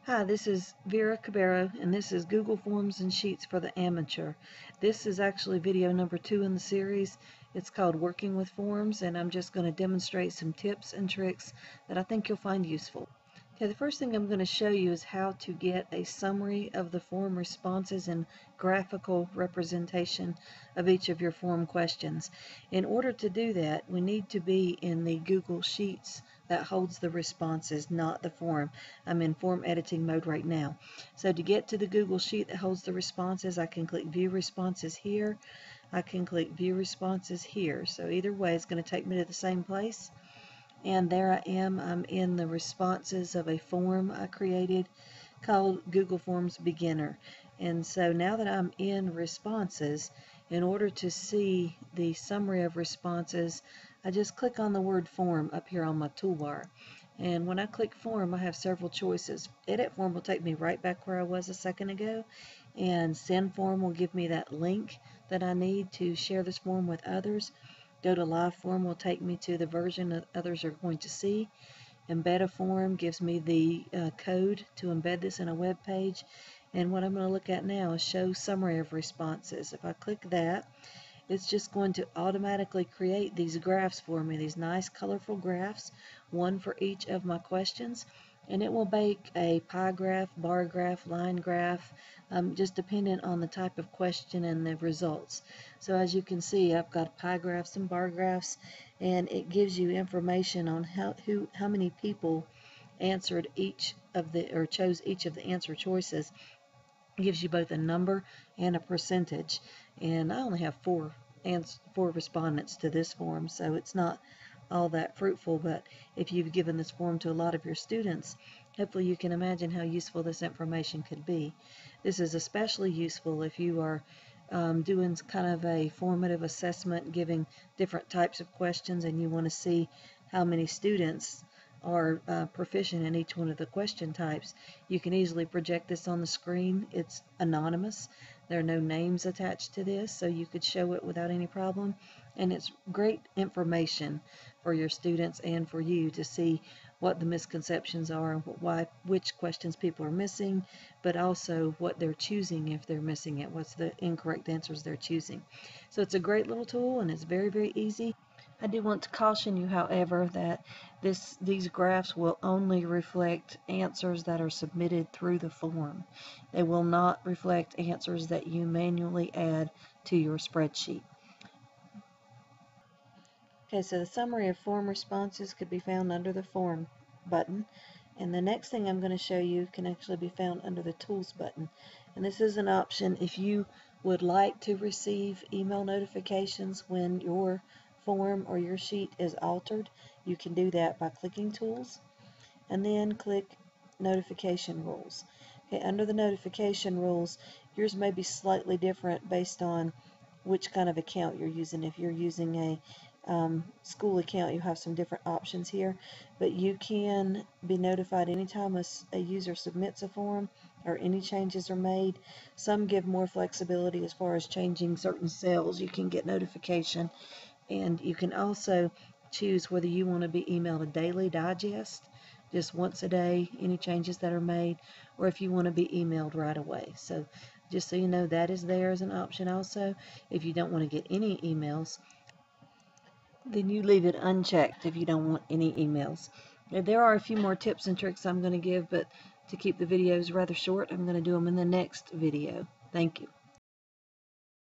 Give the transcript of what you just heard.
Hi, this is Vera Cabero, and this is Google Forms and Sheets for the Amateur. This is actually video number 2 in the series. It's called Working with Forms, and I'm just going to demonstrate some tips and tricks that I think you'll find useful. Okay, the first thing I'm going to show you is how to get a summary of the form responses and graphical representation of each of your form questions. In order to do that, we need to be in the Google Sheets that holds the responses, not the form. I'm in form editing mode right now. So to get to the Google Sheet that holds the responses, I can click View Responses here. I can click View Responses here. So either way, it's going to take me to the same place. And there I am. I'm in the responses of a form I created called Google Forms Beginner. And so now that I'm in responses, in order to see the summary of responses, I just click on the word form up here on my toolbar. And when I click form, I have several choices. Edit form will take me right back where I was a second ago, and send form will give me that link that I need to share this form with others. Go to live form will take me to the version that others are going to see. Embed a form gives me the code to embed this in a web page. And what I'm going to look at now is show summary of responses. If I click that, it's just going to automatically create these graphs for me, these nice colorful graphs, one for each of my questions. And it will make a pie graph, bar graph, line graph, just dependent on the type of question and the results. So as you can see, I've got pie graphs and bar graphs, and it gives you information on how many people answered each of the, or chose each of the answer choices. It gives you both a number and a percentage. And I only have four respondents to this form, so it's not all that fruitful, but if you've given this form to a lot of your students, hopefully you can imagine how useful this information could be. This is especially useful if you are doing kind of a formative assessment, giving different types of questions, and you want to see how many students are proficient in each one of the question types. You can easily project this on the screen. It's anonymous. There are no names attached to this, so you could show it without any problem. And it's great information for your students and for you to see what the misconceptions are and which questions people are missing, but also what they're choosing if they're missing it, what's the incorrect answers they're choosing. So it's a great little tool, and it's very, very easy. I do want to caution you, however, that these graphs will only reflect answers that are submitted through the form. They will not reflect answers that you manually add to your spreadsheet. Okay, so the summary of form responses could be found under the Form button. And the next thing I'm going to show you can actually be found under the Tools button. And this is an option if you would like to receive email notifications when your form or your sheet is altered. You can do that by clicking Tools and then click Notification Rules. Okay, under the notification rules, yours may be slightly different based on which kind of account you're using. If you're using a school account, you have some different options here, but you can be notified anytime a user submits a form or any changes are made. Some give more flexibility as far as changing certain cells. You can get notification, and you can also choose whether you want to be emailed a daily digest, just once a day, any changes that are made, or if you want to be emailed right away. So just so you know, that is there as an option also. If you don't want to get any emails, then you leave it unchecked if you don't want any emails. There are a few more tips and tricks I'm going to give, but to keep the videos rather short, I'm going to do them in the next video. Thank you.